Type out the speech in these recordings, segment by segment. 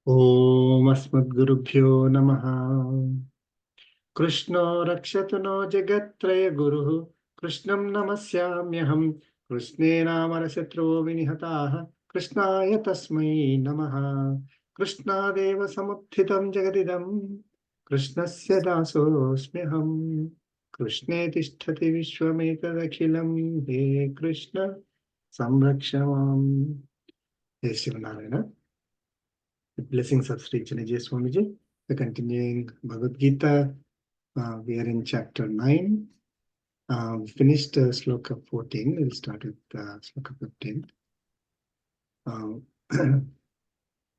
Om Asmadgurubhyo Namaha. Krishna Rakshatu no Jagatraya Guruhu. Krishnam Namasyamyaham. Krishne Namarasatro Vinihataha. Krishnaya Tasmai Namaha. Krishna Deva Samuthitam Jagadidam. Krishnasya Dasosmyaham. Krishne Tishtati Vishwametadakhilam. He Krishna Samrakshamam. Hey Shivanarayana. The blessings of Sri Chinna Jeeyar Swamiji. We're continuing Bhagavad Gita. We are in chapter 9. We finished sloka 14. We'll start with sloka 15.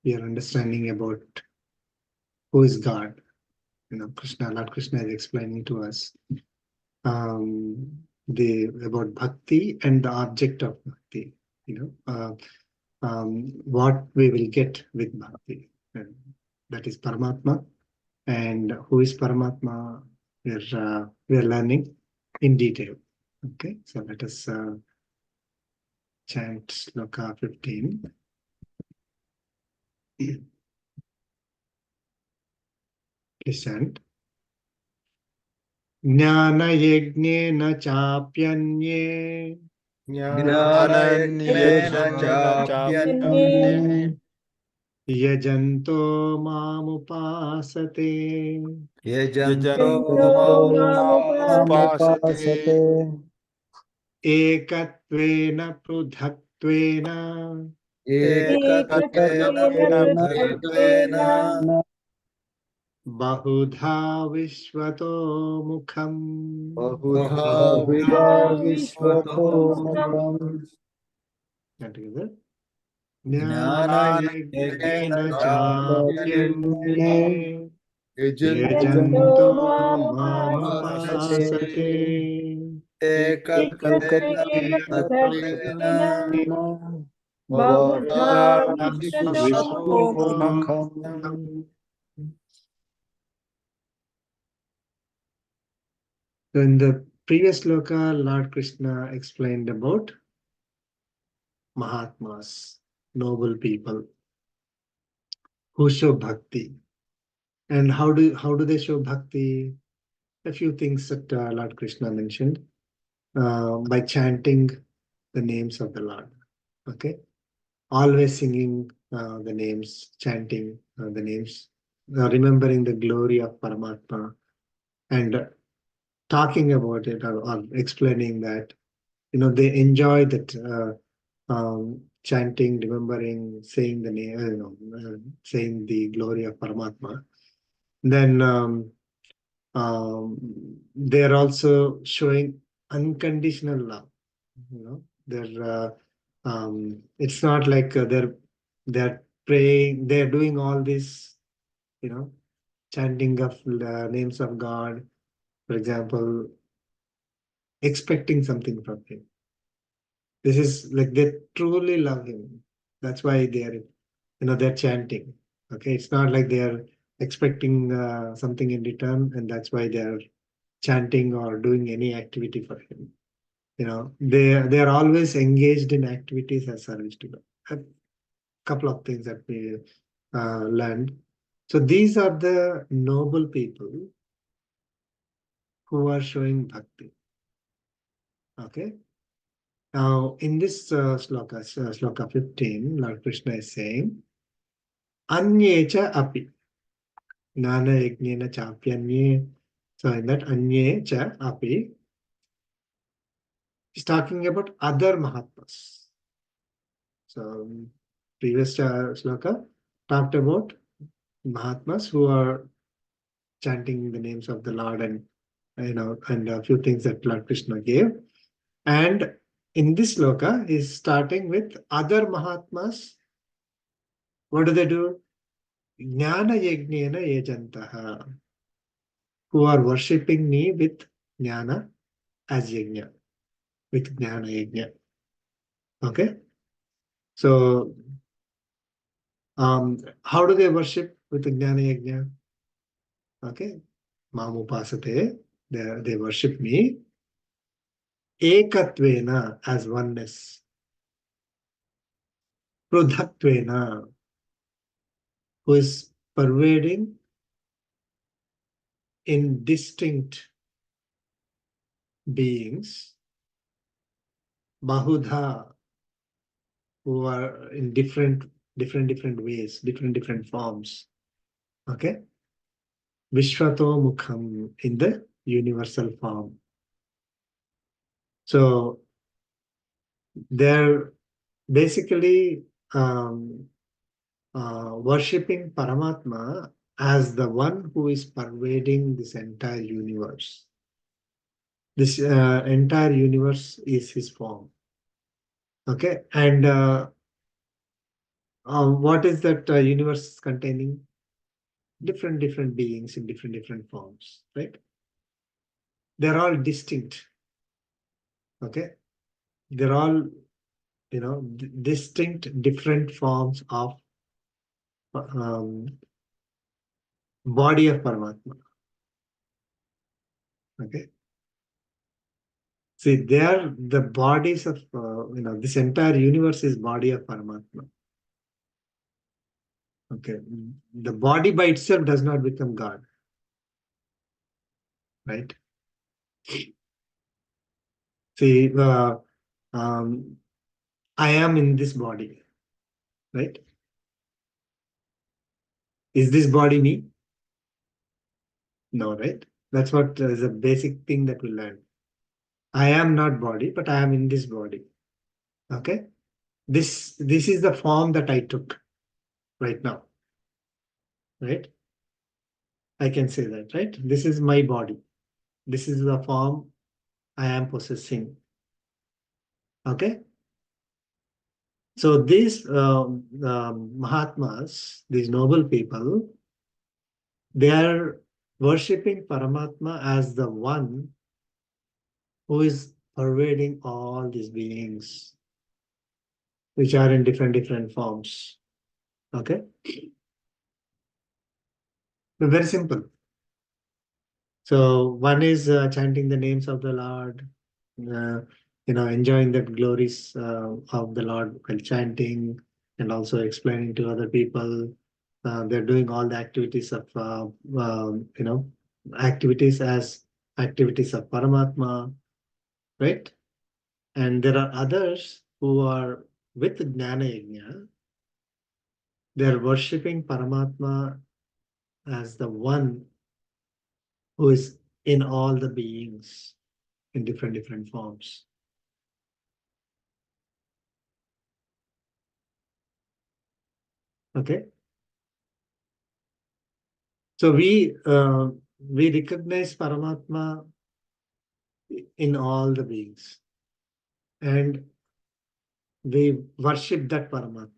We are understanding about who is God. Krishna, Lord Krishna is explaining to us about bhakti and the object of bhakti. What we will get with bhakti. And that is Paramatma. And who is Paramatma? We are learning in detail. Okay, so let us chant sloka 15. Please chant. Jnana yajnena chapyanye Jnananyena yajanto mamupasate yajanto mamupasate ekatvena prudhaktvena ekatvena prithaktvena bahudha vishvato mukham. bahudha vishvato mukham Chant together. jnanayena Jnanayajnena chapyanye chapyanye yajanto yajanto mamupasate mamupasate ekatvena prithaktvena bahudha vishvato mukham. So in the previous sloka, Lord Krishna explained about Mahatmas, noble people who show bhakti. And how do they show bhakti? A few things that Lord Krishna mentioned by chanting the names of the Lord. Okay, always singing the names, chanting the names, remembering the glory of Paramatma, and talking about it or explaining that. They enjoy that chanting, remembering, saying the name, saying the glory of Paramatma. Then they are also showing unconditional love. They're it's not like they're praying, they're doing all this, chanting of names of God, for example, expecting something from him. This is like they truly love him. That's why they're chanting. Okay, it's not like they're expecting something in return, and that's why they're chanting or doing any activity for him. They are always engaged in activities as service to God. A couple of things that we learned. So these are the noble people who are showing bhakti. Okay. Now in this sloka 15, Lord Krishna is saying, Anyecha api. Nana yajnena chapyanye. So in that Anyecha api, he's talking about other Mahatmas. So previous sloka talked about Mahatmas who are chanting the names of the Lord and a few things that Lord Krishna gave. And in this sloka, he's starting with other Mahatmas. What do? Jnana yajnena yajantaha, who are worshipping me with jnana as yajna, with jnana yajna. Okay? So, how do they worship with jnana yajna? Okay? Mamupasate, they worship me. Ekatvena, as oneness. Prudhatvena, who is pervading in distinct beings, Bahudha, who are in different ways, different forms. Okay, Vishwato Mukham, in the universal form. So they're basically worshipping Paramatma as the one who is pervading this entire universe. This entire universe is his form. Okay, and what is that universe containing? Different beings in different forms, right? They're all distinct. Okay, they're all, distinct, different forms of um, body of Paramatma. Okay, see, they are the bodies of this entire universe is body of Paramatma. Okay, the body by itself does not become God, right? See, I am in this body, right? Is this body me? No, right? That's what is a basic thing that we learn. I am not body, but I am in this body. Okay, this is the form that I took right now, right? I can say that, right? This is my body. This is the form I am possessing. Okay, so these Mahatmas, these noble people, they are worshipping Paramatma as the one who is pervading all these beings, which are in different forms. Okay, very simple. So one is chanting the names of the Lord, uh, enjoying the glories of the Lord while chanting, and also explaining to other people. They're doing all the activities of, activities as activities of Paramatma, right? And there are others who are with Jnana Yajna. They're worshipping Paramatma as the one who is in all the beings in different forms. Okay, so we recognize Paramatma in all the beings, and we worship that Paramatma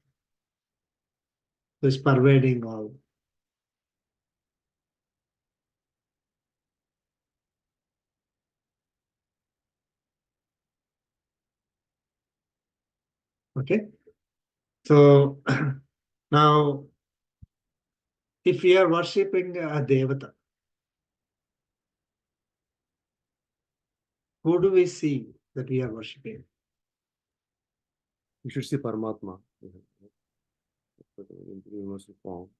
who is pervading all. Okay, so now if we are worshipping a Devata, who do we see that we are worshipping? You should see Paramatma in universal form,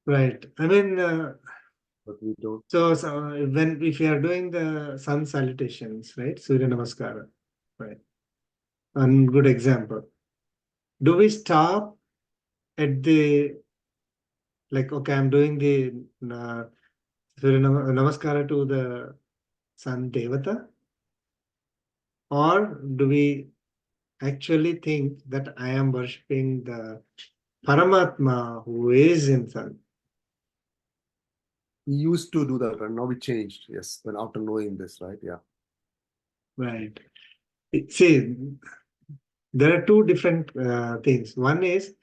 Right. I mean, but we don't. so when if we are doing the sun salutations, right, Surya Namaskara, right, one good example. Do we stop at the, like, okay, I'm doing the Surya Namaskara to the sun Devata, or do we actually think that I am worshipping the Paramatma who is in sun? We used to do that, and now we changed. Yes, when after knowing this, right? Yeah. Right. See, there are two different things. One is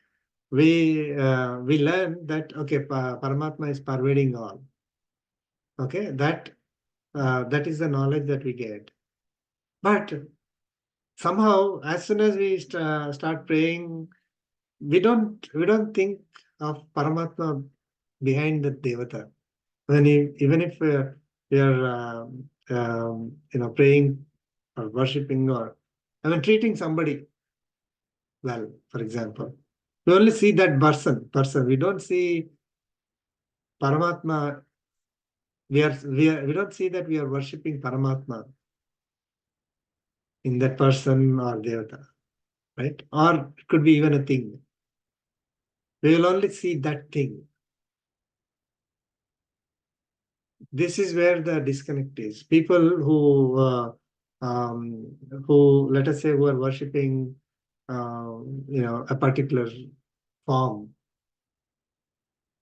we learn that okay, Paramatma is pervading all. Okay, that is the knowledge that we get. But somehow, as soon as we start praying, we don't think of Paramatma behind the Devata. Even if we are praying or worshipping or treating somebody well, for example, We only see that person. We don't see Paramatma. We don't see that we are worshipping Paramatma in that person or Devata, right? Or it could be even a thing. We will only see that thing. This is where the disconnect is. People who let us say who are worshipping, a particular form,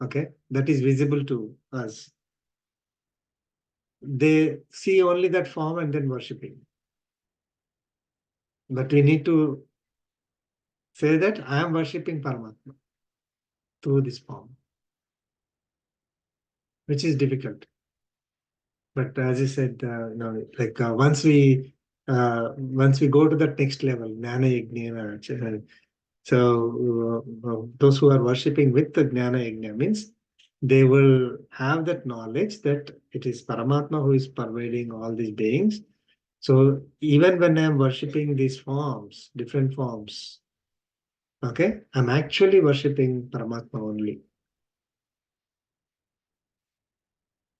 okay, that is visible to us. They see only that form and then worshipping. But we need to say that I am worshipping Paramatma through this form, which is difficult. But as you said, once we go to that next level, Jnana Yajna, so those who are worshipping with the Jnana Yajna means they will have that knowledge that it is Paramatma who is pervading all these beings. So even when I'm worshipping these forms, different forms, okay, I'm actually worshipping Paramatma only,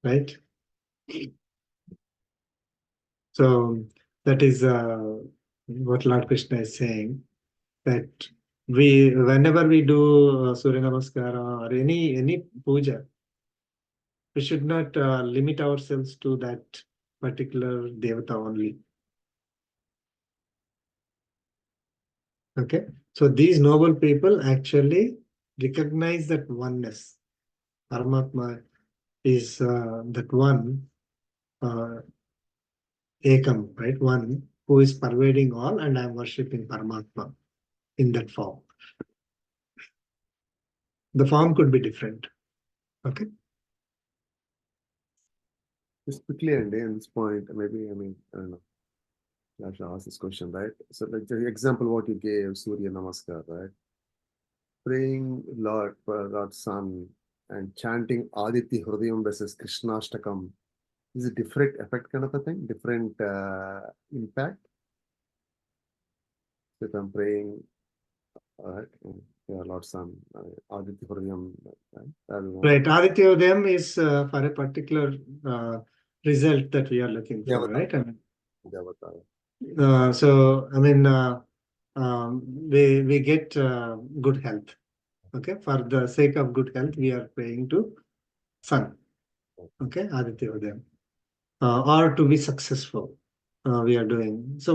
right? So that is what Lord Krishna is saying, that whenever we do Surya Namaskara or any puja, we should not limit ourselves to that particular devata only. Okay, so these noble people actually recognize that oneness. Paramatma is that one, Ekam, right? One who is pervading all, and I am worshipping Paramatma in that form. The form could be different. Okay. Just quickly, and in this point, maybe, I don't know. I should ask this question, right? So, like the example what you gave, Surya Namaskar, right? Praying Lord Sun and chanting Aditi Hridayam versus Krishnashtakam is a different effect kind of a thing, different impact. So if I'm praying, right, Lord Sun, Aditi Hridayam, Right. Aditya Udayam is for a particular result that we are looking for, Devata. right? I mean, Devata. so I mean, we get good health. Okay, for the sake of good health, we are praying to sun. Okay, Aditya Udayam, or to be successful. We are doing so.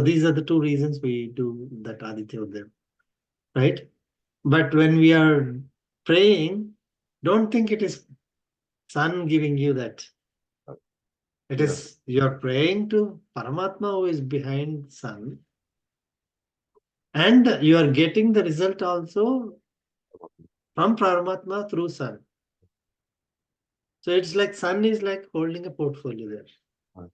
These are the two reasons we do that Aditya Udayam, right? But when we are praying, don't think it is sun giving you that. It Yeah. is you're praying to Paramatma who is behind sun, and you are getting the result also from Paramatma through sun. So it's like sun is like holding a portfolio there. Right.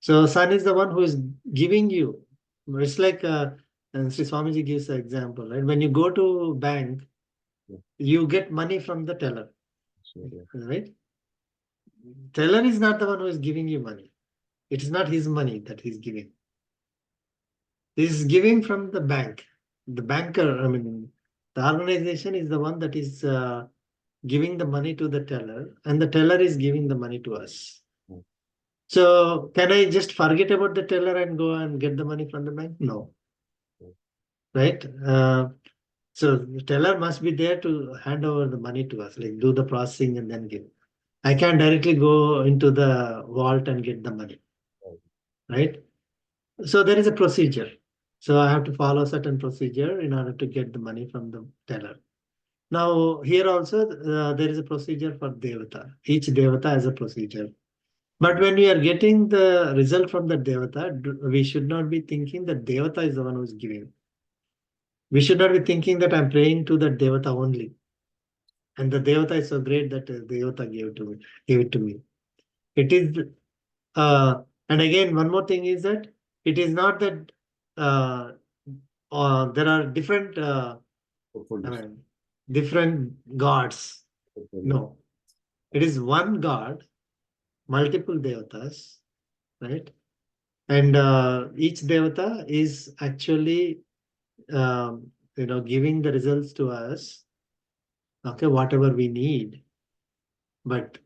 So sun is the one who is giving you. It's like and Sri Swamiji gives an example, right? When you go to bank, Yeah. you get money from the teller, Sure, yeah. right? Teller is not the one who is giving you money. It is not his money that he's giving. Is giving from the bank. The banker, I mean, the organization is the one that is giving the money to the teller, and the teller is giving the money to us. Mm. So, can I just forget about the teller and go and get the money from the bank? No, Mm. right? So, the teller must be there to hand over the money to us, like do the processing and then give. I can't directly go into the vault and get the money, right? So there is a procedure. So I have to follow certain procedure in order to get the money from the teller. Now here also there is a procedure for Devata. Each Devata has a procedure. But when we are getting the result from the Devata, we should not be thinking that Devata is the one who is giving. We should not be thinking that I'm praying to the Devata only. And the Devata is so great that Devata gave it to me. It is and again, one more thing is that it is not that uh, there are different, I Portfolios. mean, different gods. Portfolio. No, it is one God, multiple devatas, right? And each devata is actually giving the results to us, okay, whatever we need, but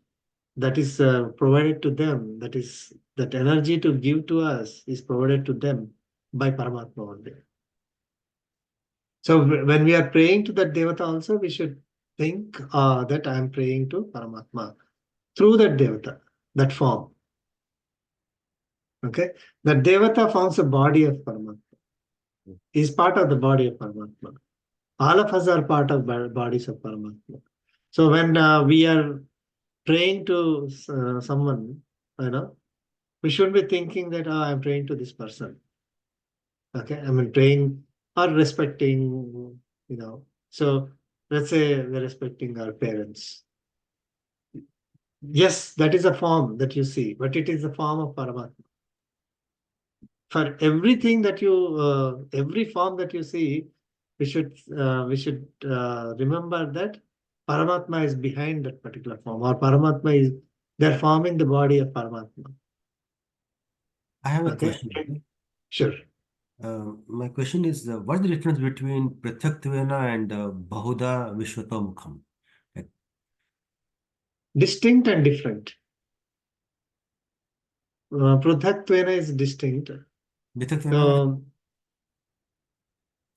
that is provided to them. That energy to give to us is provided to them by Paramatma only. So when we are praying to that Devata also, we should think that I am praying to Paramatma through that Devata, that form. Okay, that Devata forms a body of Paramatma. Is part of the body of Paramatma. All of us are part of bodies of Paramatma. So when we are praying to someone, we shouldn't be thinking that I'm praying to this person. Okay, I mean praying or respecting, So let's say we're respecting our parents. Yes, that is a form that you see, but it is a form of Paramatma. For everything that every form that you see, we should remember that Paramatma is behind that particular form, or Paramatma is they're forming the body of Paramatma. I have a Okay, question. sure. My question is, what is the difference between Prithaktavena and Bahuda Vishwatamukham? Like, Distinct and different. Pruthaktavena is distinct. Prithaktavena, So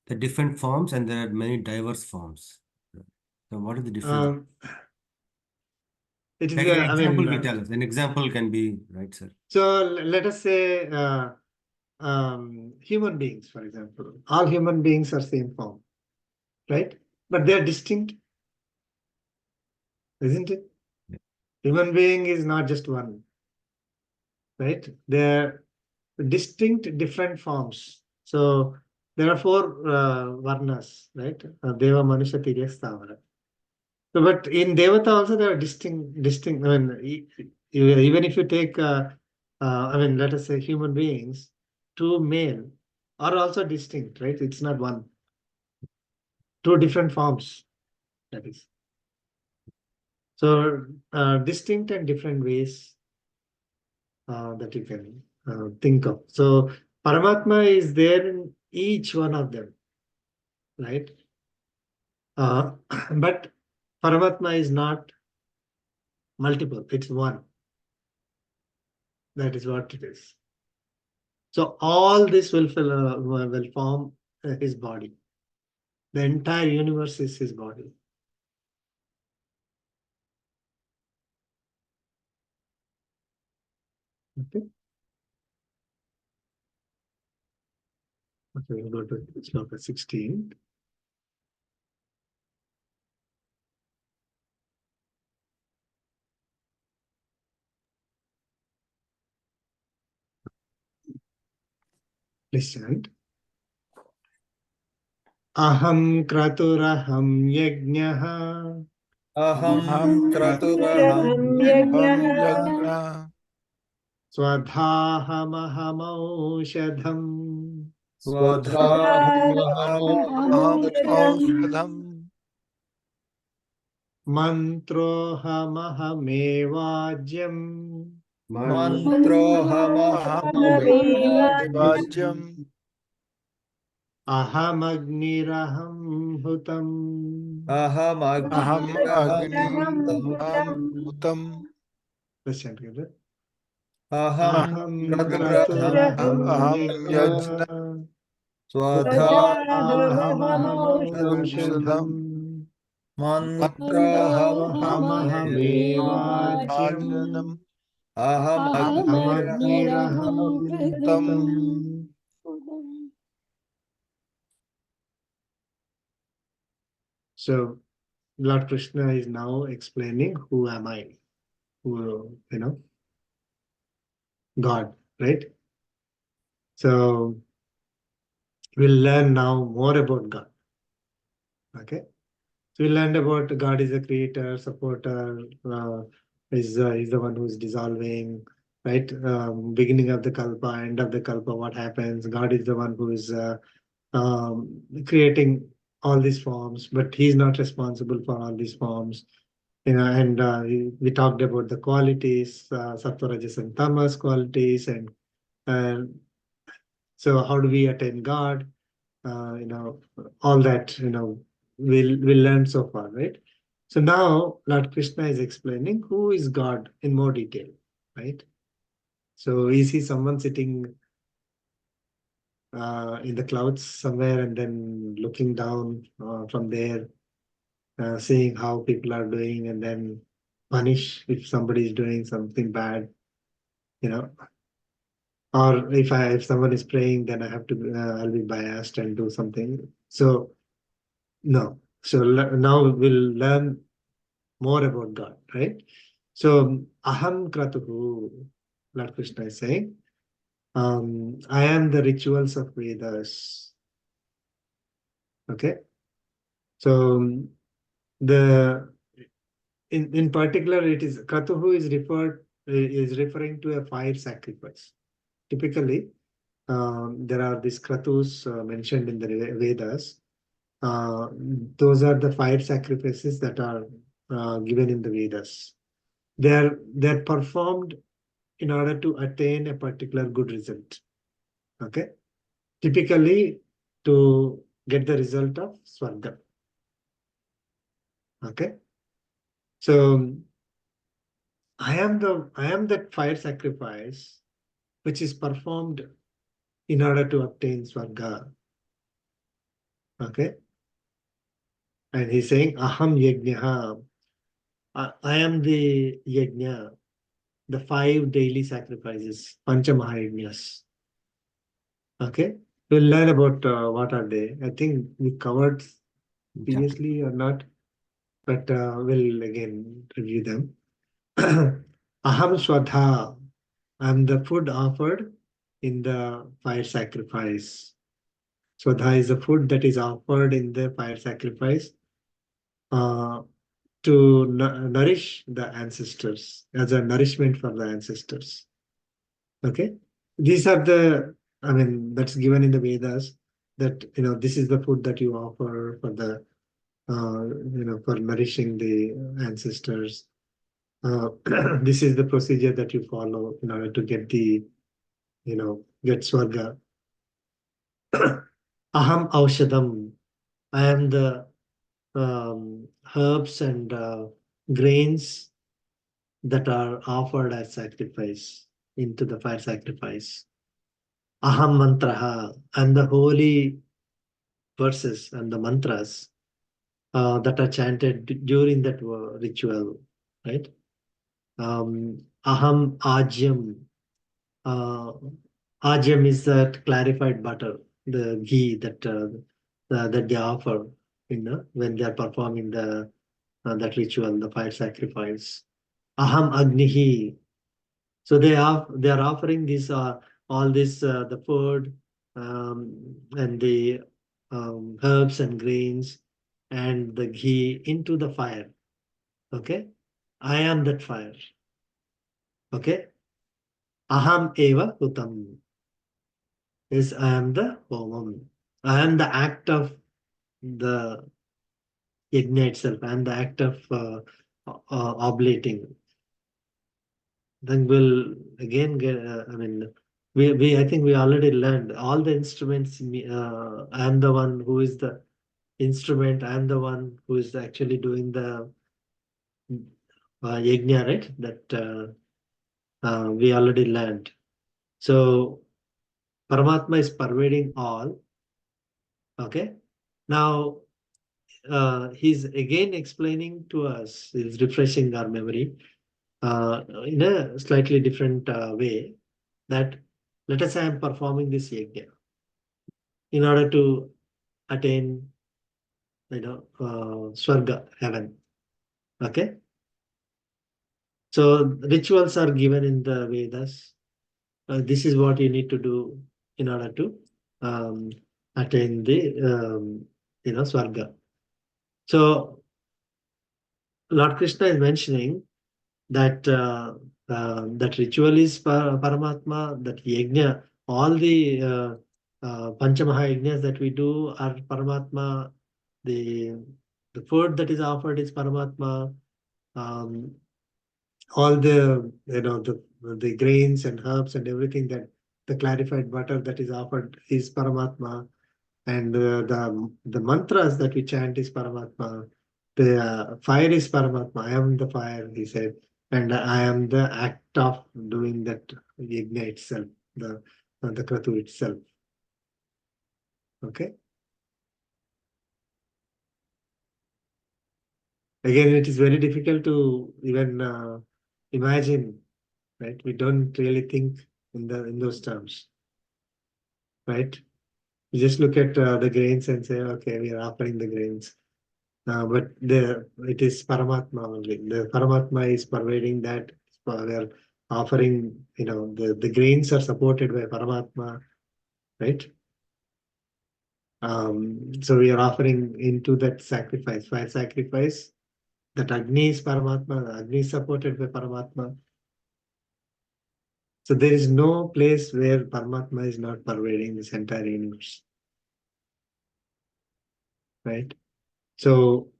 the different forms and there are many diverse forms. So what is the difference? um, it is, Like an I example, mean, we tell us. An example can be, right, sir? so let us say human beings, for example. All human beings are same form, right? But they are distinct, isn't it? Yeah. Human being is not just one, right? They're distinct, different forms. So there are four varnas, right? Deva, Manusha, Tirya, Stavara. So, but in Devata also there are distinct. I mean, even if you take, let us say human beings, two male are also distinct, right? It's not one. Two different forms, that is. So, distinct and different ways that you can think of. So, Paramatma is there in each one of them, right? Uh, but Paramatma is not multiple, it's one. That is what it is. So all this will form his body. The entire universe is his body. Okay. Okay, we'll go to sloka 16. Listen. Aham kraturaham yajnaha अहं अहं क्रतुरहं क्रतुरहं यज्ञः यज्ञः swadhahamaham स्वधामहमौषधम् स्वधामहमहम् औषधम् mantrohamaham मन्त्रोऽहमहममेवाज्यम् अहमेवाज्यम् ahamagniraham hutam. अहम् अहमग्निरहं अग्निम् हुतम् हुतम् Let's chant together. अहं Aham क्रतुरहं kraturaham अहं यज्ञः यज्ञ yajna स्वधामहमौषधम् औषधम् Swadhahamaham मन्त्रोऽहमहमेवाज्यम् मन्त्रोऽहममेवाज्यम् अहमग्निरहं Amagniraham अहमग्निरहं hutam. So Lord Krishna is now explaining who am I, God, right? So we'll learn now more about God. Okay. So we learned about God is a creator, supporter, is the one who is dissolving, right? Beginning of the kalpa, end of the kalpa, what happens? God is the one who is creating all these forms, but he's not responsible for all these forms. And we talked about the qualities, sattva, rajas, and tamas qualities, and so how do we attain God? all that, we'll learn so far, right? So now Lord Krishna is explaining who is God in more detail, right? So we see someone sitting in the clouds somewhere and then looking down from there, seeing how people are doing and then punish if somebody is doing something bad, you know. Or if someone is praying, then I have to I'll be biased and do something. So no. So now we'll learn more about God, right? So aham kratuhu, Lord Krishna is saying, I am the rituals of Vedas. Okay. So the in particular, it is kratuhu is referring to a fire sacrifice. Typically, there are these kratus mentioned in the Vedas. Uh, those are the fire sacrifices that are given in the Vedas. They're performed in order to attain a particular good result. Okay, typically to get the result of swarga. Okay, so I am that fire sacrifice which is performed in order to obtain swarga. Okay, and he's saying aham yajna. I am the yajna, the 5 daily sacrifices, pancha mahayajnas. Okay, we'll learn about what are they. I think we covered previously or not, but we'll again review them. Aham swadha, I'm the food offered in the fire sacrifice. Swadha is the food that is offered in the fire sacrifice uh, to nourish the ancestors, as a nourishment for the ancestors. Okay, these are that's given in the Vedas, that this is the food that you offer for the for nourishing the ancestors. This is the procedure that you follow in order to get get swarga. Aham aushadam, I am the herbs and grains that are offered as sacrifice into the fire sacrifice. Aham mantraha, and the holy verses and the mantras that are chanted during that ritual, right? Aham ajyam. Uh, ajyam is that clarified butter, the ghee that they offer, when they are performing that ritual, the fire sacrifice. Aham agnihi. So they are offering this all this the food and the herbs and grains and the ghee into the fire. Okay, I am that fire. Okay, aham eva hutam is I am the homam. I am the act of the yajna itself. I am the act of oblating. Then we'll again get, we I think we already learned all the instruments. I am the one who is the instrument. I am the one who is actually doing the yajna, right? That we already learned. So Paramatma is pervading all. Okay. Now he's again explaining to us, he's refreshing our memory in a slightly different way, that let us say I'm performing this yajna in order to attain, swarga, heaven. Okay. So rituals are given in the Vedas. This is what you need to do in order to um, attain the swarga. So Lord Krishna is mentioning that that ritual is Paramatma, that yajna, all the Panchamaha yajnas that we do are Paramatma. The food that is offered is Paramatma. Um, all the grains and herbs and everything, that the clarified butter that is offered is Paramatma. And the mantras that we chant is Paramatma. The fire is Paramatma. I am the fire, he said, and I am the act of doing that yajna itself, the kratu itself. Okay. Again, it is very difficult to even imagine, right? We don't really think in those terms, right? We just look at the grains and say, okay, we are offering the grains. But it is Paramatma only. The Paramatma is pervading that. We are offering, the grains are supported by Paramatma, right? So we are offering into that sacrifice, fire sacrifice. That Agni is Paramatma, the Agni is supported by Paramatma. So there is no place where Paramatma is not pervading this entire universe, right? So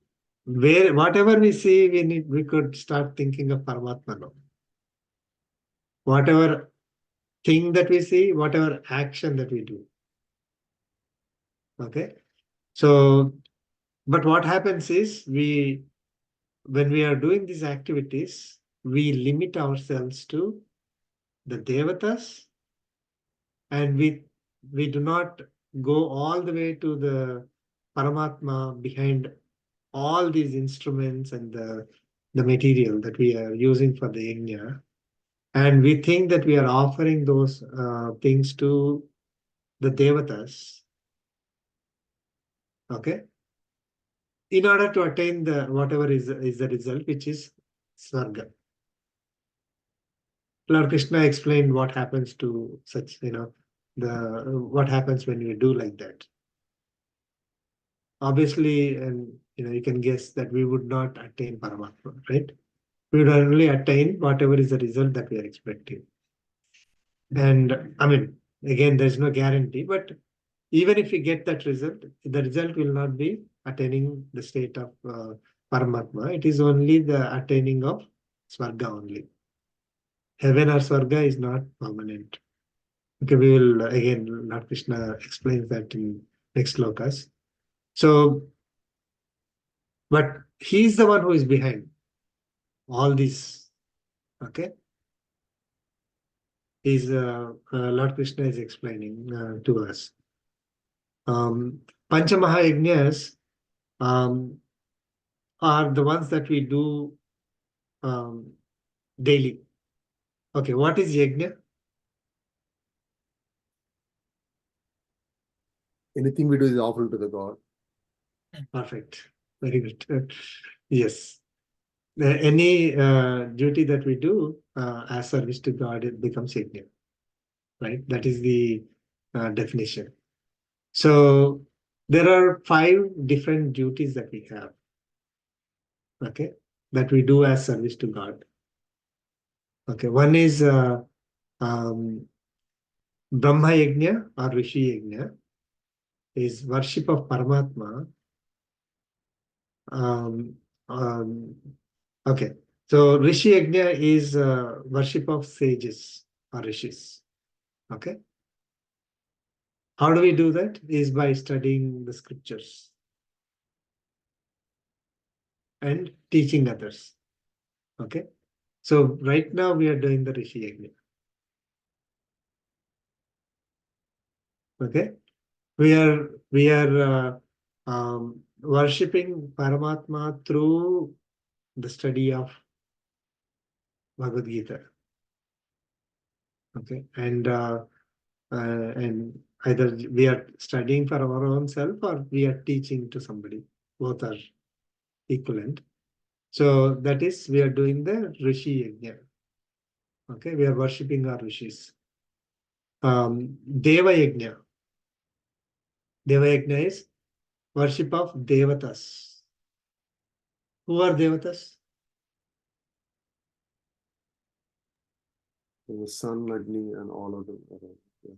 whatever we see, we could start thinking of Paramatma now. Whatever thing that we see, whatever action that we do. Okay. So, but what happens is when we are doing these activities, we limit ourselves to the devatas, and we do not go all the way to the Paramatma behind all these instruments and the material that we are using for the yajna. And we think that we are offering those things to the devatas, okay, in order to attain the whatever is the result, which is Svarga. Lord Krishna explained what happens to such, what happens when we do like that. Obviously, and you can guess that we would not attain Paramatma, right? We would only attain whatever is the result that we are expecting. And I mean, again, there's no guarantee, but even if we get that result, the result will not be attaining the state of Paramatma. It is only the attaining of Svarga only. Heaven or Svarga is not permanent. Okay, we will again, Lord Krishna explains that in next slokas. So, but he is the one who is behind all these. Okay, Lord Krishna is explaining to us. Panchamahayagnas are the ones that we do daily. Okay, what is yajna? Anything we do is offered to the God. Perfect. Very good. Yes. Any duty that we do as service to God, it becomes yajna. Right? That is the definition. So there are 5 different duties that we have. Okay, that we do as service to God. Okay, one is Brahma Yajna or Rishi Yajna, is worship of Paramatma. Okay, so Rishi Yajna is worship of sages or rishis. Okay, how do we do that? Is by studying the scriptures and teaching others. Okay, so right now we are doing the Rishi Yajna. Okay, we are worshipping Paramatma through the study of Bhagavad Gita. Okay, and either we are studying for our own self or we are teaching to somebody. Both are equivalent. So that is, we are doing the Rishi Yajna. Okay, we are worshipping our rishis. Deva Yajna. Deva Yajna is worship of Devatas. Who are Devatas? The sun, Agni, and all of them. Yeah.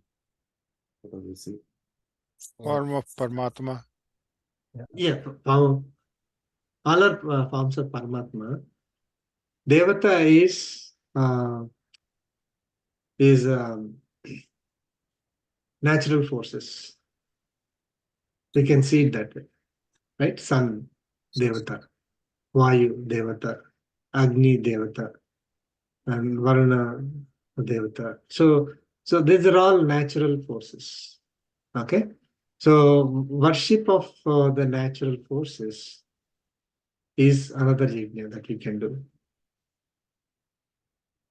What do we see? Form of Paramatma. Yeah, all are forms of Paramatma. Devata is natural forces. We can see it that way, right? Sun Devata, Vayu Devata, Agni Devata, and Varuna Devata. So these are all natural forces. Okay, so worship of the natural forces is another yajna that we can do.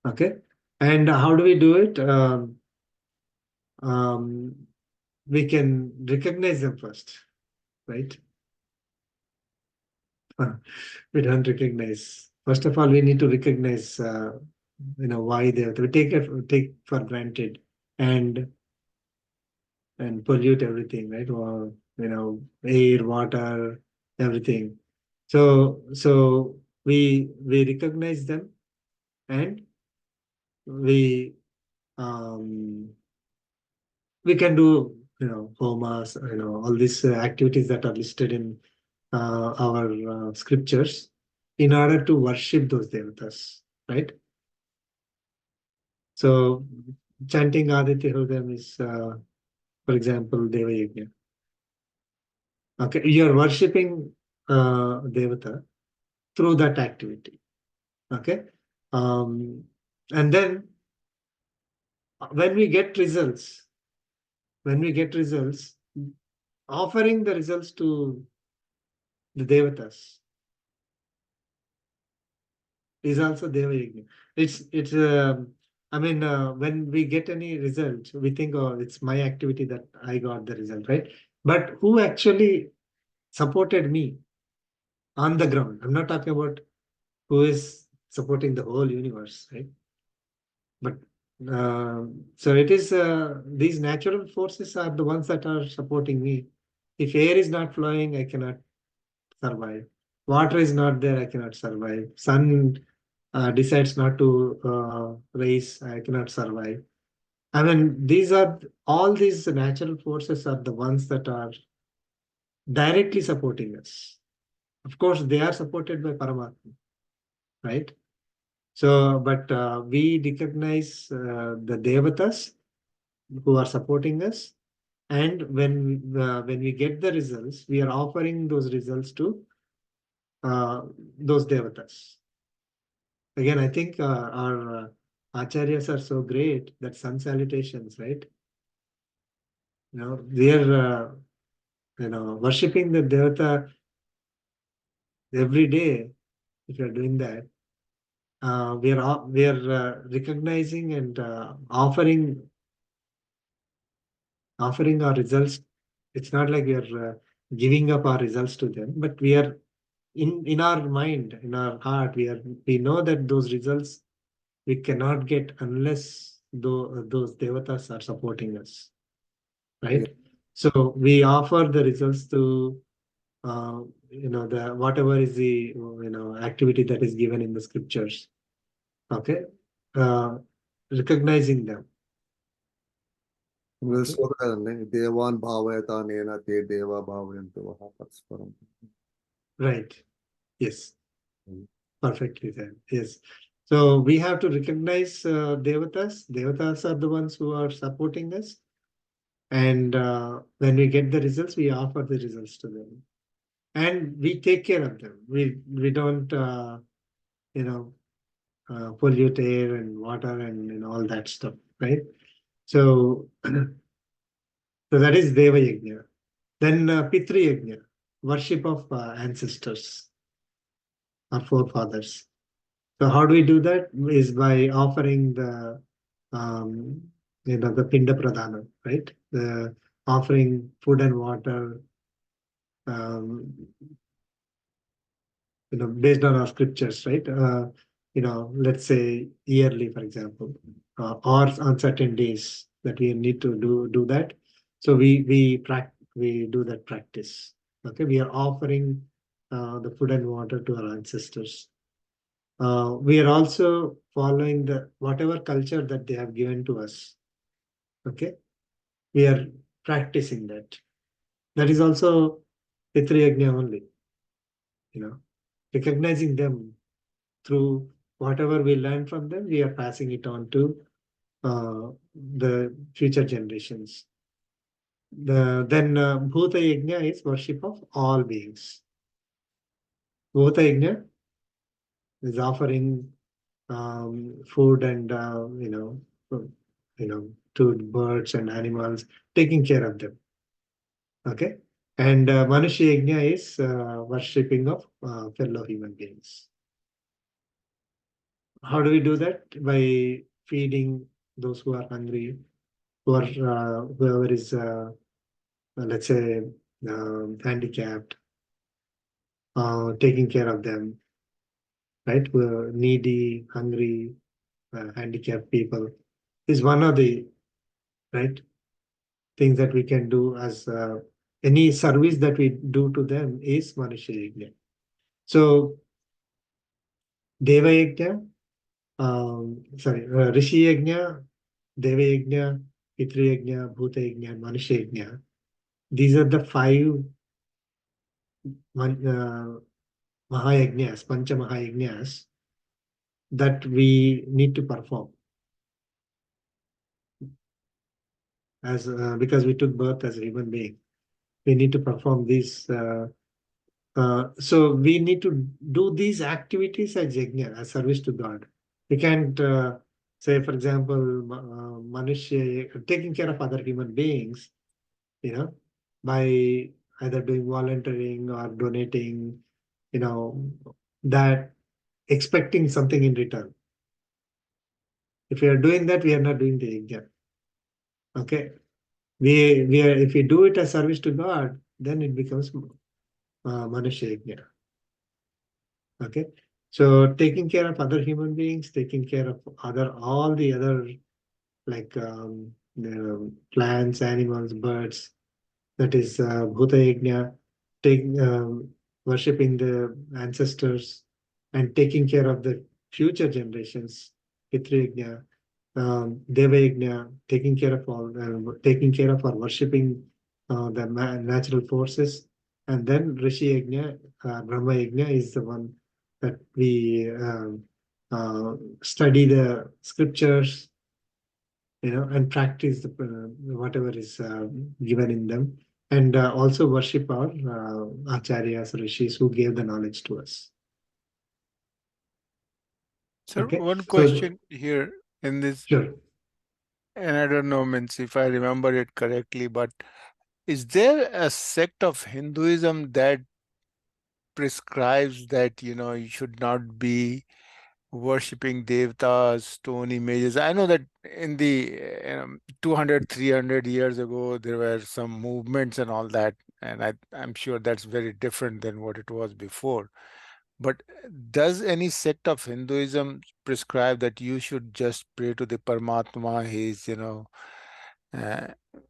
Okay, and how do we do it? Um, we can recognize them first, right? We don't recognize. First of all, we need to recognize, why we take for granted and pollute everything, right? Or, air, water, everything. So we recognize them, and we um, we can do, homas, all these activities that are listed in our scriptures in order to worship those devatas, right? So chanting Aditya Hridayam is, for example, Deva Yajna. Okay, you're worshipping Devata through that activity. Okay, um, and then when we get results, offering the results to the Devatas is also Deva Yajna. It's when we get any result, we think, oh, it's my activity that I got the result, right? But who actually supported me on the ground? I'm not talking about who is supporting the whole universe, right? But so it is these natural forces are the ones that are supporting me. If air is not flowing, I cannot survive. Water is not there, I cannot survive. Sun decides not to rise, I cannot survive. I mean, all these natural forces are the ones that are directly supporting us. Of course, they are supported by Paramatma, right? So, but we recognize the devatas who are supporting us, and when we get the results, we are offering those results to those devatas. Again, I think our acharyas are so great that sun salutations, right? They are worshipping the devata every day. If you are doing that, we are recognizing and offering our results. It's not like we are giving up our results to them, but we are in our mind, in our heart, we know that those results we cannot get unless those devatas are supporting us, right? Yeah. So we offer the results to the whatever is the activity that is given in the scriptures. Okay, uh, recognizing them. Okay. శ్లోకాలండి దేవాన్ భావయత నేన తే దేవ భావయంతు పరస్పరం. Right. Yes. Mm. Perfectly said. Yes. So we have to recognize devatas. Devatas are the ones who are supporting us. And when we get the results, we offer the results to them. And we take care of them. We don't, pollute air and water and all that stuff, right? So, so that is Deva Yajna. Then Pitri Yajna, worship of ancestors or forefathers. So how do we do that? Is by offering um, the Pinda Pradhana, right? The offering food and water, um, based on our scriptures, right? Let's say yearly, for example, or on certain days that we need to do that. So we do that practice. Okay, we are offering the food and water to our ancestors. We are also following the whatever culture that they have given to us. Okay, we are practicing that. That is also Pitri Yajna only. Recognizing them through whatever we learn from them, we are passing it on to the future generations. Then Bhuta Yajna is worship of all beings. Bhuta Yajna is offering food and to birds and animals, taking care of them. Okay, and Manushya Yajna is worshipping of fellow human beings. How do we do that? By feeding those who are hungry, whoever is let's say handicapped, taking care of them, right? Who are needy, hungry, handicapped people is one of the right things that we can do as any service that we do to them is Manushya Yajna. So Deva Yajna, Rishi Yajna, Deva Yajna, Pitru Yajna, Bhuta Yajna, and Manushya Yajna. These are the five Mahayajnas, Pancha Mahayajnas that we need to perform as because we took birth as a human being. We need to perform these. So we need to do these activities as yajna, as service to God. We can't say, for example, Manushya, taking care of other human beings, by either doing volunteering or donating, that expecting something in return. If we are doing that, we are not doing the yajna. Okay, we are, if we do it as service to God, then it becomes Manushya Yajna. Okay, so taking care of other human beings, taking care of all the other like plants, animals, birds. That is Bhuta Yajna, worshipping the ancestors and taking care of the future generations. Pitru Yajna, Deva Yajna, taking care of or worshipping the natural forces, and then Rishi Yajna, Brahma Yajna is the one that we study the scriptures, and practice the whatever is given in them, and also worship our acharyas, rishis who gave the knowledge to us. Sir, Okay, one so question here in this, sure. and I don't know, means if I remember it correctly, but is there a sect of Hinduism that prescribes that, you should not be worshipping devatas, stone images? I know that in the 200, 300 years ago, there were some movements and all that, and I'm sure that's very different than what it was before. But does any sect of Hinduism prescribe that you should just pray to the Paramatma? He's, uh,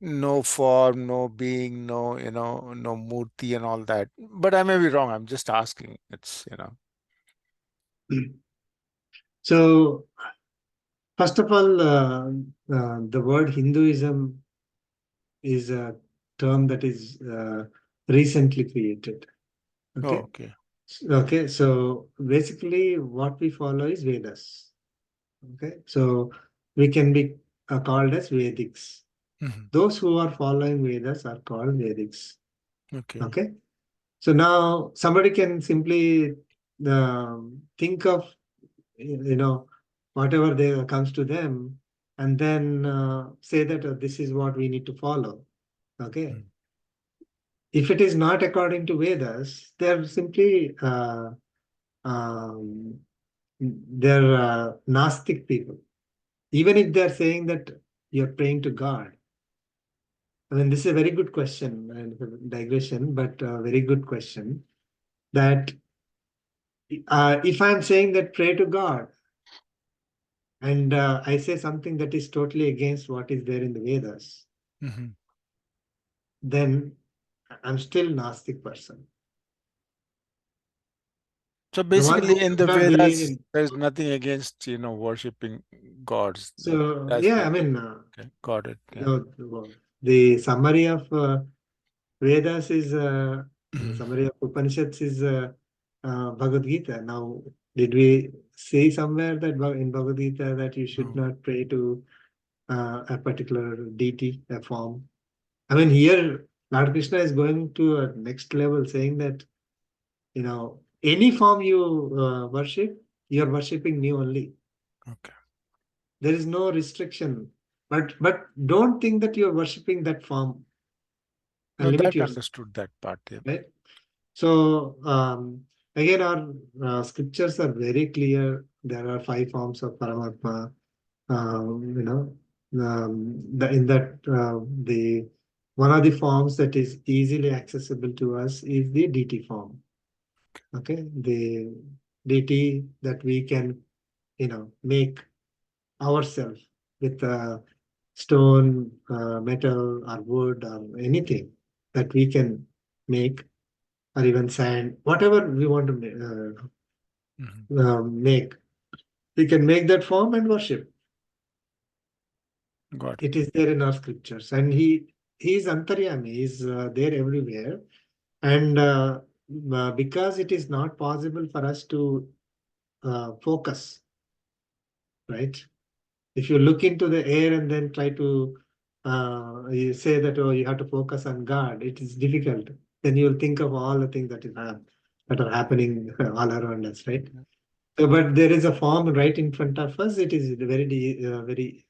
no form, no being, no murti and all that. But I may be wrong. I'm just asking. It's. So first of all, the word Hinduism is a term that is recently created. Oh, Okay. okay. Okay, so basically what we follow is Vedas. Okay, so we can be called as Vedics. Mhm. Those who are following Vedas are called Vedics. Okay. Okay, so now somebody can simply think of whatever they comes to them, and then say that this is what we need to follow. Okay, Mm. if it is not according to Vedas, they're simply um, they're Gnostic people. Even if they're saying that you're praying to God. I mean, this is a very good question and digression, but a very good question. That if I'm saying that pray to God, and I say something that is totally against what is there in the Vedas, Mhm. then I'm still Gnostic person. So The one basically, who in does the not believe Vedas, in. there's nothing against, worshiping gods. So That's yeah, the I mean, okay. Got it. Yeah. the summary of Vedas is the Mhm. summary of Upanishads is Bhagavad Gita. Now, did we say somewhere that in Bhagavad Gita that you should No. not pray to a particular deity, a form? I mean, here Lord Krishna is going to a next level, saying that, any form you worship, you are worshipping me only. Okay. There is no restriction. But don't think that you are worshipping that form and No, limit that yourself, understood that part. Yeah. right? So again, our scriptures are very clear. There are 5 forms of Paramatma. In that the one of the forms that is easily accessible to us is the deity form. Okay, the deity that we can make ourselves with stone, metal, or wood, or anything that we can make, or even sand, whatever we want to make. We can make that form and worship. Got it. It is there in our scriptures, and he is antaryami. He is there everywhere, and because it is not possible for us to focus, right? If you look into the air and then try to you say that, oh, you have to focus on God, it is difficult. Then you'll think of all the things that are happening all around us, right? So, but there is a form right in front of us. It is very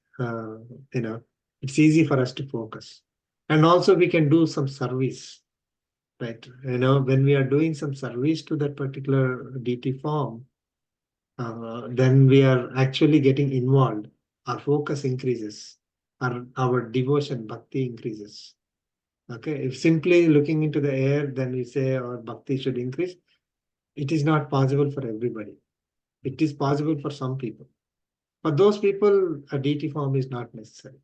it's easy for us to focus, and also we can do some service, right? When we are doing some service to that particular deity form, then we are actually getting involved. Our focus increases, our devotion, bhakti increases. Okay, if simply looking into the air, then we say our bhakti should increase. It is not possible for everybody. It is possible for some people. For those people, a deity form is not necessary.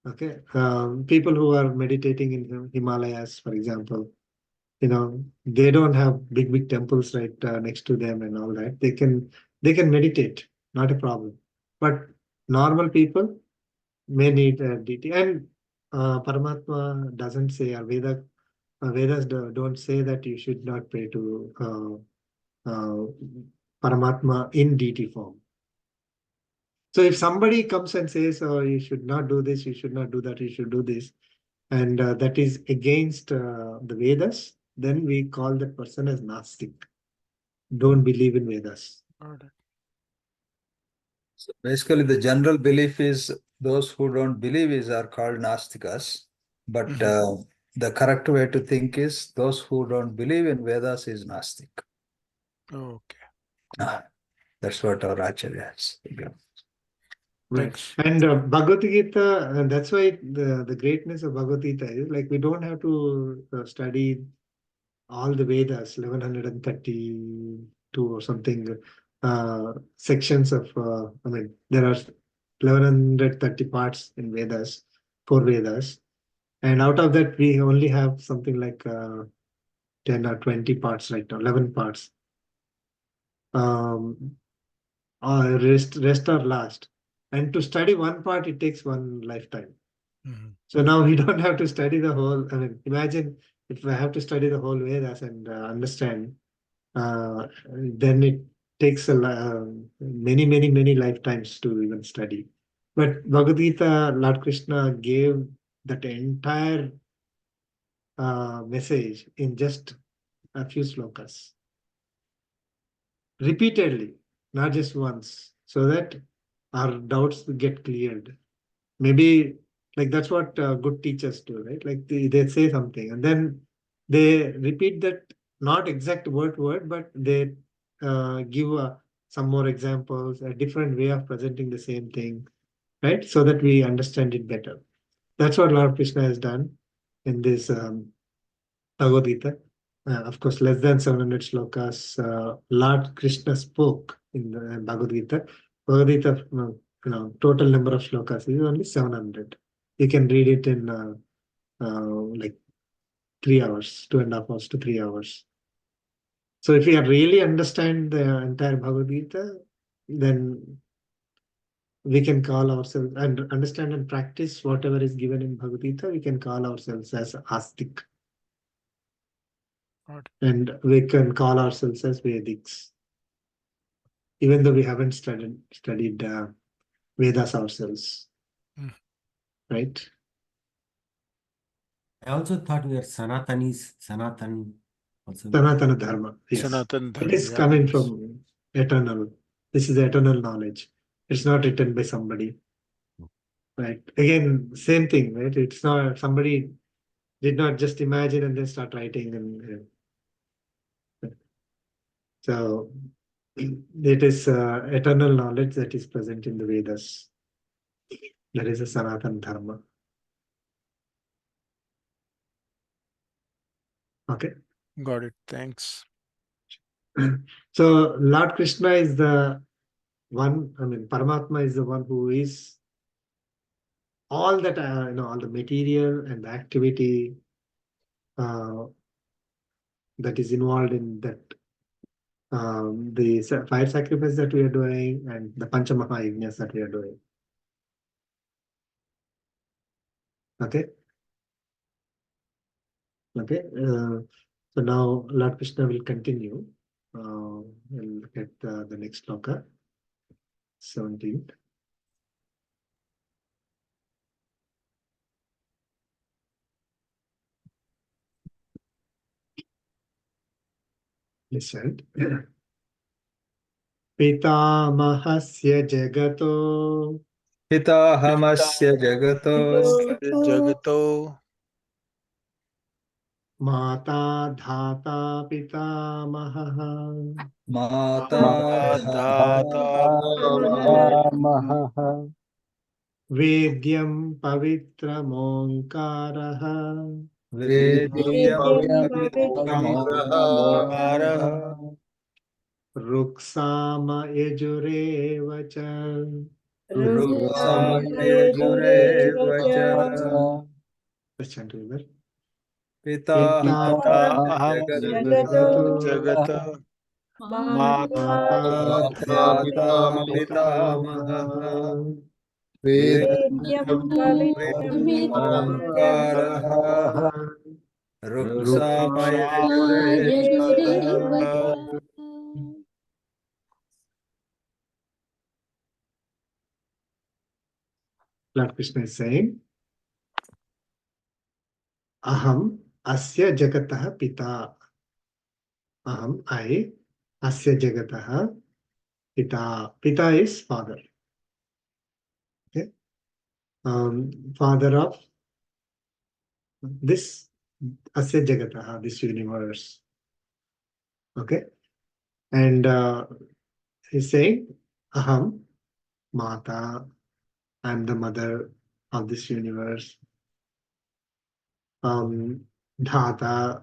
Okay, people who are meditating in Himalayas, for example, they don't have big temples right next to them and all that. They can meditate, not a problem. But normal people may need a deity, and Paramatma doesn't say, or Vedas don't say that you should not pray to Paramatma in deity form. So if somebody comes and says, "Oh, you should not do this, you should not do that, you should do this," and that is against the Vedas, then we call that person as Nastik. Don't believe in Vedas. Got it. So basically, the general belief is those who don't believe is are called Nastikas. But the correct way to think is those who don't believe in Vedas is Nastik. Okay. Ah, that's what our Acharya has. Right. Thanks. And Bhagavad Gita, and that's why the greatness of Bhagavad Gita is like we don't have to study all the Vedas, 1132 or something sections of, there are 1130 parts in Vedas, 4 Vedas. And out of that, we only have something like 10 or 20 parts right now, 11 parts. Rest are last. And to study one part, it takes one lifetime. So now we don't have to study the whole. I mean, imagine if I have to study the whole Vedas and understand, then it takes many lifetimes to even study. But Bhagavad Gita, Lord Krishna gave that entire message in just a few slokas, repeatedly, not just once, so that our doubts get cleared. Maybe like that's what good teachers do, right? Like they say something and then they repeat that, not exact word, but they give some more examples, a different way of presenting the same thing, right? So that we understand it better. That's what Lord Krishna has done in this Bhagavad Gita. Of course, less than 700 slokas. Lord Krishna spoke in the Bhagavad Gita. Bhagavad Gita, total number of slokas is only 700. You can read it in like 3 hours, 2.5 hours to 3 hours. So if you really understand the entire Bhagavad Gita, then we can call ourselves and understand and practice whatever is given in Bhagavad Gita. We can call ourselves as Astik. And we can call ourselves as Vedics, even though we haven't studied Vedas ourselves, right? I also thought we are Sanatanis, Sanatan also. Sanatana Dharma. Yes. Sanatan It Dharma. is Yeah, coming yes. from eternal. This is eternal knowledge. It's not written by somebody. Right. Again, same thing, right? It's not somebody did not just imagine and then start writing and so it is eternal knowledge that is present in the Vedas. That is a Sanatan Dharma. Okay. Got it. Thanks. So Lord Krishna is the one, I mean, Paramatma is the one who is all that, all the material and the activity uh, that is involved in that, the fire sacrifice that we are doing and the Panchamaha yajnas that we are doing. Okay. Okay. So now Lord Krishna will continue. We'll look at the next sloka, 17. Listen. Pitamahasya jagato Pitahamasya jagato Jagato mata dhata pitamaha Mata Mata Dhata Pitamaha vedyam pavitramonkaraha Vedyam Vedyam Pavitram Karaha ruksama yajurevacha. Ruksamayajurevach Let's chant together. Pita Pita Jagato Jagata Mata Mata Mata Dhata Pitamaha Pitamaha Vedyam Pavitramokaraha Ruksamayajurevach Lord Krishna is saying, Aham asya jagatah pita. Aham, I, asya jagatah pita. Pita is father. Okay. Father of this asya jagatah, this universe. Okay. And he's saying, Aham, Mata, I'm the mother of this universe. Dhata,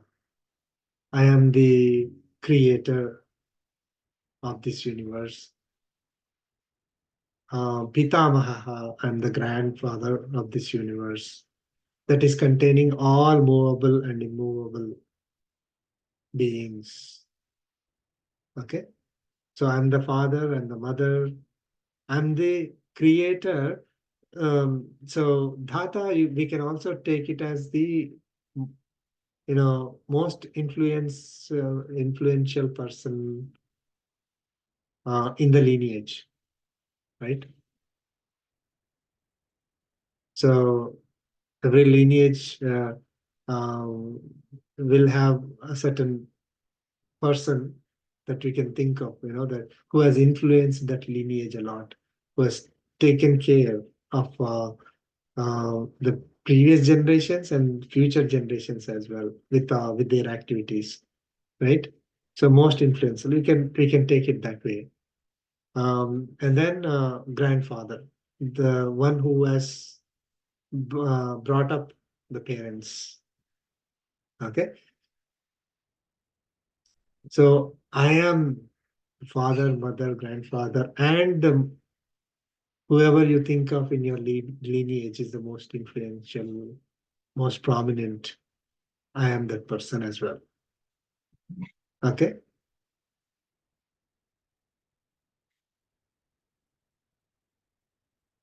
I am the creator of this universe. Pitamaha, I'm the grandfather of this universe that is containing all movable and immovable beings. Okay, so I'm the father and the mother. I'm the creator. So Dhata, we can also take it as the most influential person in the lineage, right? So every lineage um, will have a certain person that we can think of, that who has influenced that lineage a lot, who has taken care of the previous generations and future generations as well with their activities, right? So most influential, we can take it that way. And then grandfather, the one who has brought up the parents. Okay, so I am father, mother, grandfather, and whoever you think of in your lineage is the most influential, most prominent. I am that person as well. Okay.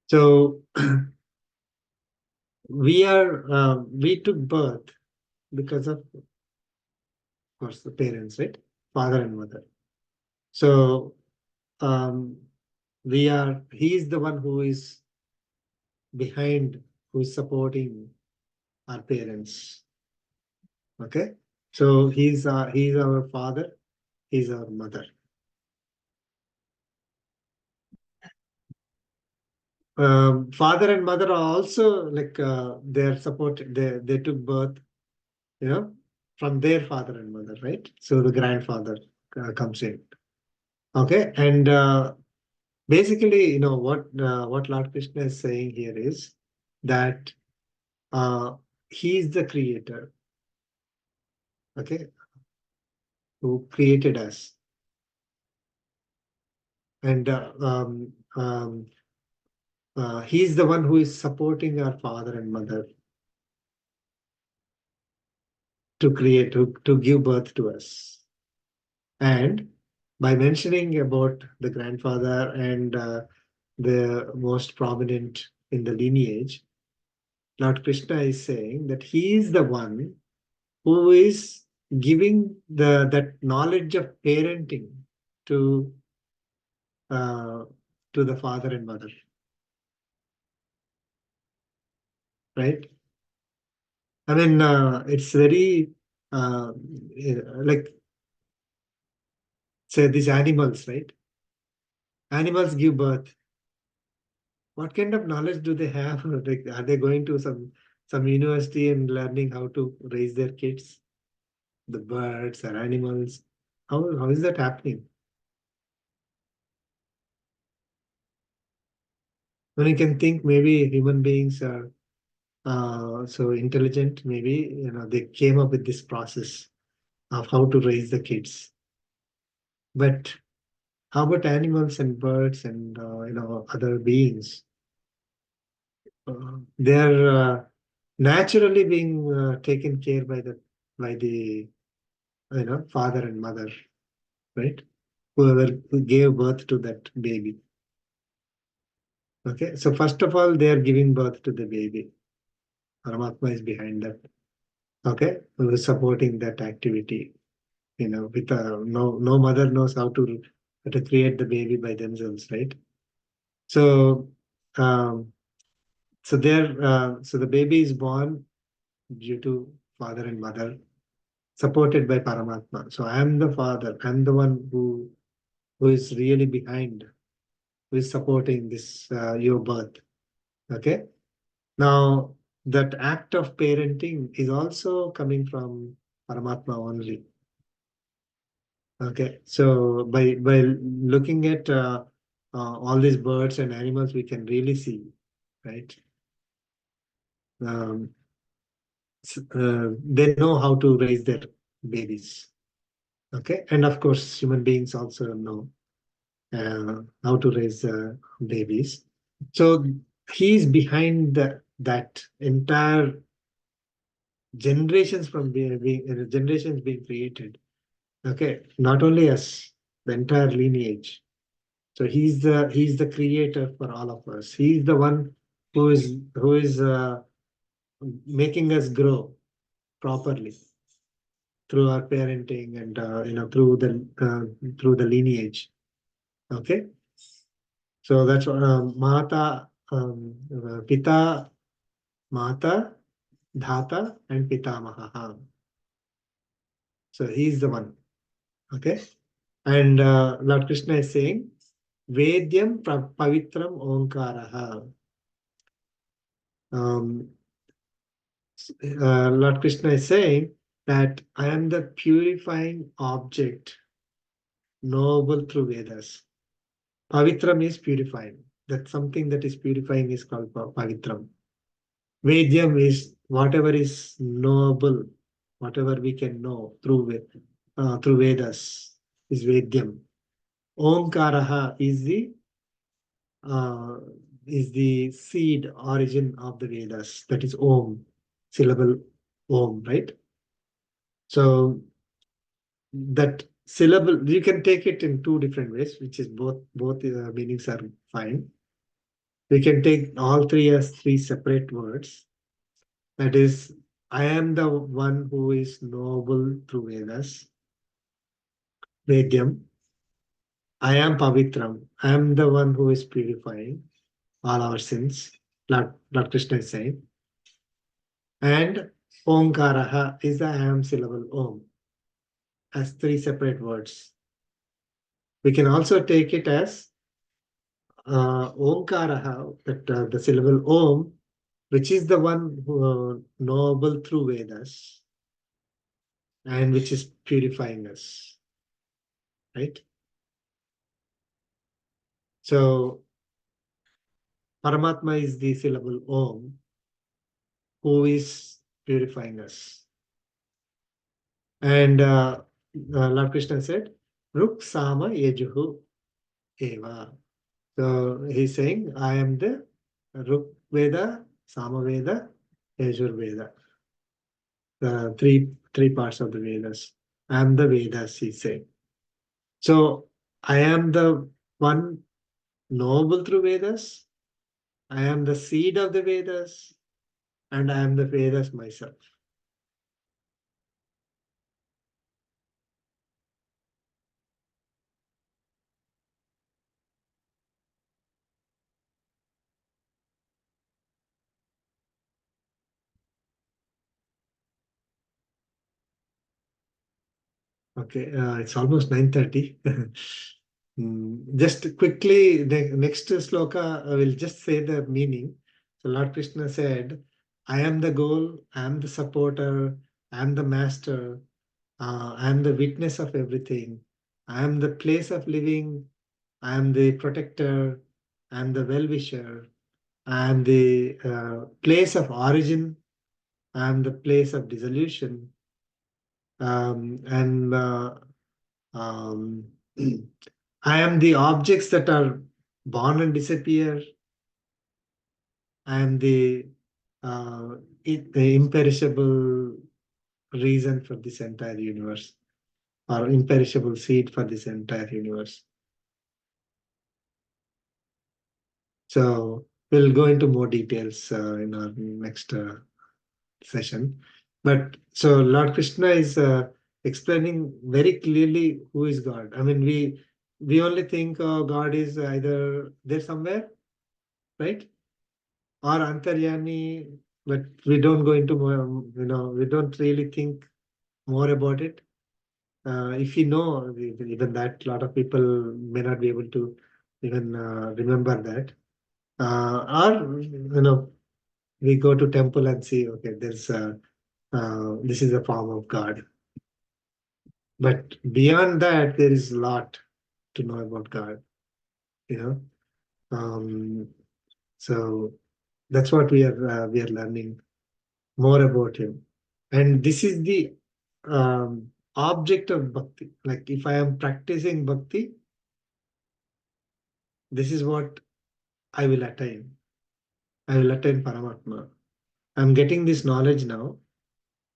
So we took birth because of course, the parents, right? Father and mother. So um, he is the one who is behind, who is supporting our parents. Okay, so he's our father, he's our mother. Father and mother are also like they're supported. They took birth, from their father and mother, right? So the grandfather comes in. Okay, and basically, what Lord Krishna is saying here is that he is the creator. Okay, who created us, and he's the one who is supporting our father and mother to create, to give birth to us. And by mentioning about the grandfather and the most prominent in the lineage, Lord Krishna is saying that he is the one who is giving that knowledge of parenting to uh, to the father and mother, right? I mean, it's very like, say, these animals, right? Animals give birth. What kind of knowledge do they have? Like, are they going to some university and learning how to raise their kids, the birds or animals? How is that happening? When you can think maybe human beings are so intelligent, maybe they came up with this process of how to raise the kids. But how about animals and birds and other beings? They're naturally being taken care by the father and mother, right? Who gave birth to that baby. Okay, so first of all, they are giving birth to the baby. Paramatma is behind that. Okay, who is supporting that activity. With no mother knows how to create the baby by themselves, right? So um, so the baby is born due to father and mother, supported by Paramatma. So I am the father. I'm the one who is really behind, who is supporting this your birth. Okay. Now that act of parenting is also coming from Paramatma only. Okay. So by looking at all these birds and animals, we can really see, right? Um, they know how to raise their babies. Okay, and of course, human beings also know how to raise babies. So he's behind that entire generations from generations being created. Okay, not only us, the entire lineage. So he's the creator for all of us. He's the one who is making us grow properly through our parenting and through the lineage. Okay, so that's Mata, Pita, Mata, Dhata, and Pitamaha. So he's the one. Okay, and Lord Krishna is saying, Vedyam Pavitram Onkaraha. Um, Lord Krishna is saying that I am the purifying object, noble through Vedas. Pavitram is purifying. That something that is purifying is called Pavitram. Vedyam is whatever is knowable, whatever we can know through Vedas is Vedyam. Omkaraha uh, is the seed origin of the Vedas. That is Om, syllable Om, right? So that syllable you can take it in two different ways, which is both meanings are fine. We can take all three as three separate words. That is, I am the one who is noble through Vedas, Vedyam. I am Pavitram. I am the one who is purifying all our sins. Lord Krishna is saying. And Omkaraha is the I am syllable Om as 3 separate words. We can also take it as Omkaraha, that the syllable Om, which is the one knowable through Vedas and which is purifying us, right? So Paramatma is the syllable Om, who is purifying us. And Lord Krishna said, Ruk Sama Yejuhu Eva. So he's saying, I am the Ruk Veda, Sama Veda, Yajur Veda. The three parts of the Vedas. I am the Vedas, he's saying. So I am the one knowable through Vedas. I am the seed of the Vedas, and I am the Vedas myself. Okay, it's almost 9:30. Just quickly, the next sloka, I will just say the meaning. So Lord Krishna said, I am the goal, I am the supporter, I am the master, I am the witness of everything. I am the place of living, I am the protector, I am the well-wisher, I am the place of origin, I am the place of dissolution, and um, I am the objects that are born and disappear. I am the imperishable reason for this entire universe, or imperishable seed for this entire universe. So we'll go into more details in our next session. But so Lord Krishna is explaining very clearly who is God. I mean, we only think God is either there somewhere, right? Or Antaryami, but we don't go into more, we don't really think more about it. If you know, even that, a lot of people may not be able to even remember that. Or, we go to temple and see, okay, there's this is a form of God. But beyond that, there is a lot to know about God, you know. So that's what we are learning more about Him, and this is the object of bhakti. Like if I am practicing bhakti, this is what I will attain. I will attain Paramatma. I'm getting this knowledge now,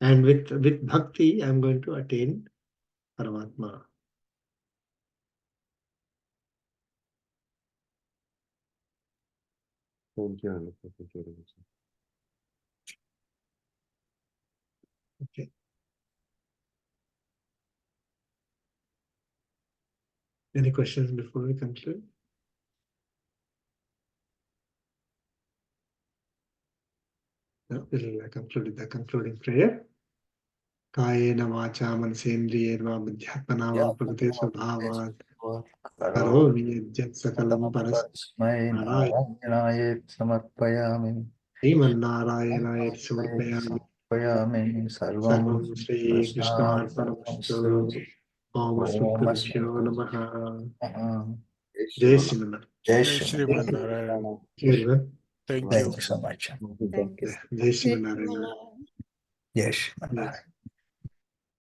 and with bhakti, I'm going to attain Paramatma. Thank you, Anand. Thank you very much. Okay. Any questions before we conclude? No, we'll conclude with the concluding prayer. Kayena vacha mansendriyerva buddhyatmana va prakriti svabhavat karomi yajjat sakalam paras Narayanaye samarpayami. Srimannarayanaya samarpayami. Samarpayami sarvam Sarvam Shri Krishnarpanastu. Krishnarpanastu. Om Om Asmatgurubhyo Asmatu. Namaha. Jai Jai Shri Srimannar. Jai Jai Shri. Shriman Narayan. Thank you, everyone. Thank Thank you. you so much. Thank you. Jai Srimannar. Yes. Jai Shri.